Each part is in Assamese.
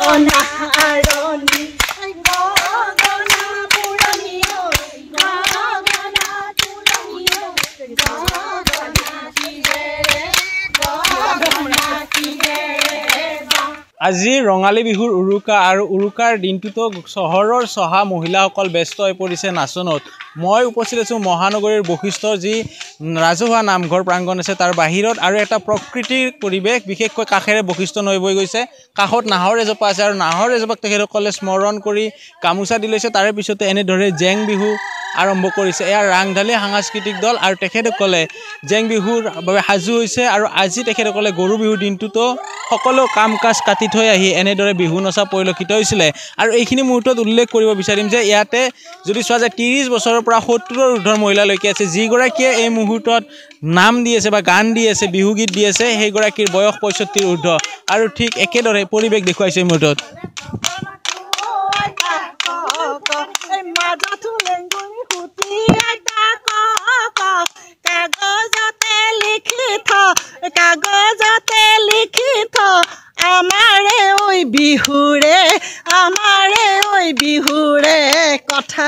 গগনা আৰণি গগনা পুৰণি গগনা পুৰণি গগনা কিহেৰে আজি ৰঙালী বিহুৰ উৰুকা আৰু উৰুকাৰ দিনটোতো চহৰৰ চহা মহিলাসকল ব্যস্ত হৈ পৰিছে নাচনত। মই উপস্থিত আছোঁ মহানগৰীৰ বশিষ্ঠৰ যি ৰাজহুৱা নামঘৰ প্ৰাংগণ আছে তাৰ বাহিৰত আৰু এটা প্ৰকৃতিৰ পৰিৱেশ, বিশেষকৈ কাষেৰে বশিষ্ঠ নৈ বৈ গৈছে। কাষত নাহৰ এজোপা আছে আৰু নাহৰ এজোপাক তেখেতসকলে স্মৰণ কৰি গামোচা দি লৈছে। তাৰে পিছতে এনেদৰে জেং বিহু আৰম্ভ কৰিছে। এয়া ৰাংঢালী সাংস্কৃতিক দল আৰু তেখেতসকলে জেং বিহুৰ বাবে সাজু হৈছে। আৰু আজি তেখেতসকলে গৰু বিহুৰ দিনটোতো সকলো কাম কাজ কাটি থৈ আহি এনেদৰে বিহু নচা পৰিলক্ষিত হৈছিলে। আৰু এইখিনি মুহূৰ্তত উল্লেখ কৰিব বিচাৰিম যে ইয়াতে যদি চোৱা যায় 30 বছৰৰ পৰা 70ৰ ঊৰ্ধৰ মহিলালৈকে আছে যিগৰাকীয়ে এই মুহূৰ্তত নাম দি আছে বা গান দি আছে, বিহুগীত দি আছে, সেইগৰাকীৰ বয়স 65ৰ ঊৰ্ধ। আৰু ঠিক একেদৰে পৰিৱেশ দেখুৱাইছে এই মুহূৰ্তত। কাগজতে লিখি থ আমাৰে ঐ বিহুৰে কথা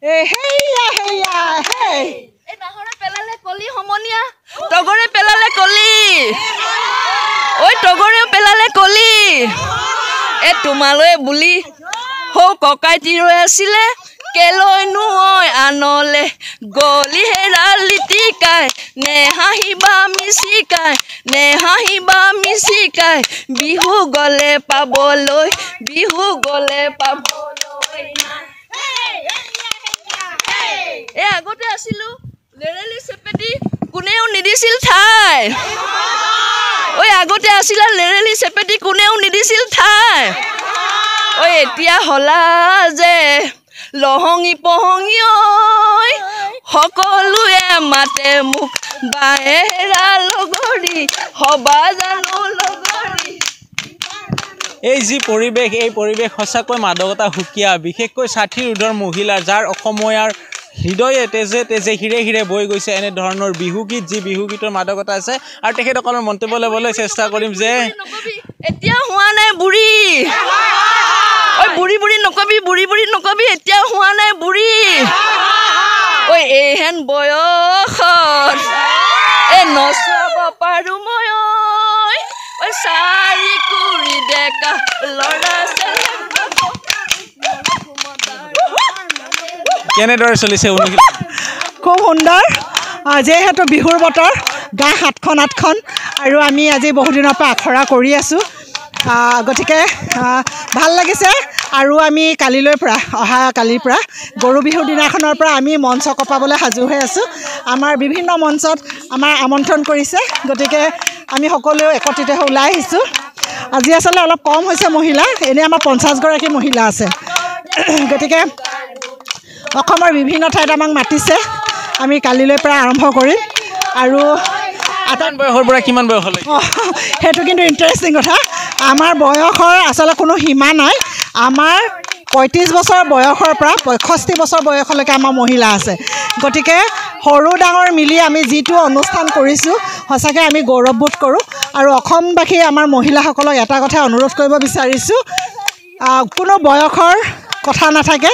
হেয়া হেয়া হে এই নাহৰে পেলালে কলি সমনীয়া টগৰে পেলালে কলি ঐ টগৰেও পেলালে কলি এ তোমালৈ বুলি হৌ ককাই তিৰৈ আছিলে কেলৈনো ঐ আনলে গলি হেৰালি টিকাই নেহাঁহিবা মিচিকাই বিহু গলে পাবলৈ এ আগতে আছিলো লেৰেলি চেপেটি কোনেও নিদিছিল ঠাই ঐ আগতে আছিলা লেৰেলি চেপেটি কোনেও নিদিছিল ঠাই ঐ এতিয়া হলা যে লহঙি পহঙি ঐ সকলোৱে মাতে মোক বাহেৰা লগৰী হবা জানো লগৰী। এই যি পৰিৱেশ, এই পৰিৱেশ সঁচাকৈ মাদকতা সুকীয়া, বিশেষকৈ 60ৰ ঊৰ্ধৰ মহিলাৰ যাৰ অসমীয়াৰ হৃদয়ে তেজে হিৰে বৈ গৈছে এনেধৰণৰ বিহুগীত, যি বিহুগীতৰ মাদকতা আছে। আৰু তেখেতসকলৰ মন্তব্য ল'বলৈ চেষ্টা কৰিম যে এতিয়া হোৱা নাই বুঢ়ী ঐ বুঢ়ী নকবি এতিয়া হোৱা নাই বুঢ়ী ঐ এইহেন বয়সত এ নচাব পাৰো মই ঐ চাৰি কুৰি ডেকা ল'ৰা কেনেদৰে চলিছে খুব সুন্দৰ। যিহেতু বিহুৰ বতৰ, গা 7খন 8খন আৰু আমি আজি বহুদিনৰ পৰা আখৰা কৰি আছোঁ, গতিকে ভাল লাগিছে। আৰু আমি অহা কালিৰ পৰা গৰু বিহুৰ দিনাখনৰ পৰা আমি মঞ্চ কপাবলৈ সাজু হৈ আছোঁ। আমাৰ বিভিন্ন মঞ্চত আমাৰ আমন্ত্ৰণ কৰিছে, গতিকে আমি সকলোৱে একত্ৰিত হৈ ওলাই আহিছোঁ। আজি আচলতে অলপ কম হৈছে মহিলা, এনেই আমাৰ 50গৰাকী মহিলা আছে। গতিকে অসমৰ বিভিন্ন ঠাইত আমাক মাতিছে, আমি কালিলৈ পৰা আৰম্ভ কৰিম। আৰু বয়সৰ পৰা কিমান বয়সলৈকে? সেইটো কিন্তু ইণ্টাৰেষ্টিং কথা। আমাৰ বয়সৰ আচলতে কোনো সীমা নাই। আমাৰ 35 বছৰ বয়সৰ পৰা 65 বছৰ বয়সলৈকে আমাৰ মহিলা আছে। গতিকে সৰু ডাঙৰ মিলি আমি যিটো অনুষ্ঠান কৰিছোঁ সঁচাকৈ আমি গৌৰৱবোধ কৰোঁ। আৰু অসমবাসী আমাৰ মহিলাসকলক এটা কথা অনুৰোধ কৰিব বিচাৰিছোঁ, কোনো বয়সৰ কথা নাথাকে,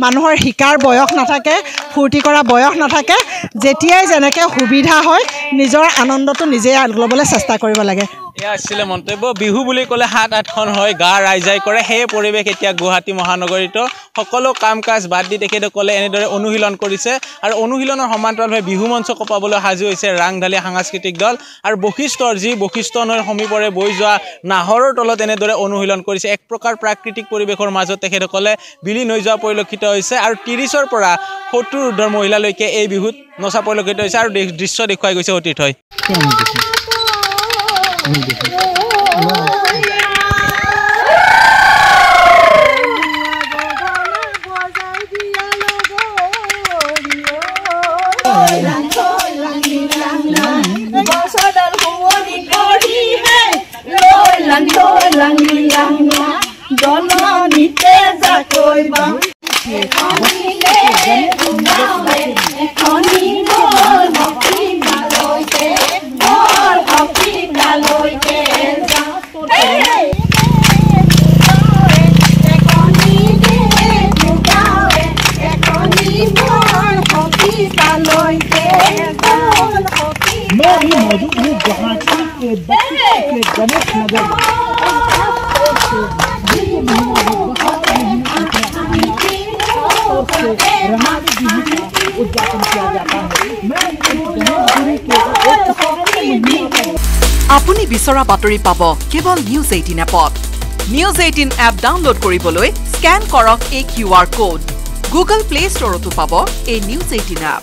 মানুহৰ শিকাৰ বয়স নাথাকে, ফূৰ্তি কৰা বয়স নাথাকে। যেতিয়াই যেনেকৈ সুবিধা হয় নিজৰ আনন্দটো নিজে ল'বলৈ চেষ্টা কৰিব লাগে। এয়া আছিলে মন্তব্য। বিহু বুলি ক'লে 7-8খন হয়, গা ৰাইজাই কৰে, সেই পৰিৱেশ এতিয়া গুৱাহাটী মহানগৰীতো সকলো কাম কাজ বাদ দি তেখেতসকলে এনেদৰে অনুশীলন কৰিছে। আৰু অনুশীলনৰ সমান্তৰালভাৱে বিহু মঞ্চ কপাবলৈ সাজু হৈছে ৰাংঢালী সাংস্কৃতিক দল। আৰু বশিষ্ঠৰ যি বশিষ্ঠ নৈৰ সমীপৰে বৈ যোৱা নাহৰৰ তলত এনেদৰে অনুশীলন কৰিছে। এক প্ৰকাৰ প্ৰাকৃতিক পৰিৱেশৰ মাজত তেখেতসকলে বিলীন হৈ যোৱা পৰিলক্ষিত হৈছে। আৰু 30ৰ পৰা 70ৰ ঊৰ্ধৰ মহিলালৈকে এই বিহুত নচা পৰিলক্ষিত হৈছে আৰু দৃশ্য দেখুৱাই গৈছে অতীত হয়। हमारी मौजूद है गुवाहाटी के 32 गणेश नगर रंगाली बिहू का उद्घाटन किया जाता है। मैं गणेश गुरु के আপুনি বিচৰা বাতৰি পাব কেৱল নিউজ 18 এপত। নিউজ 18 এপ ডাউনলোড কৰিবলৈ স্ক্যান কৰক এই QR কোড। গুগল প্লে ষ্টৰতো পাব এই নিউজ 18 এপ।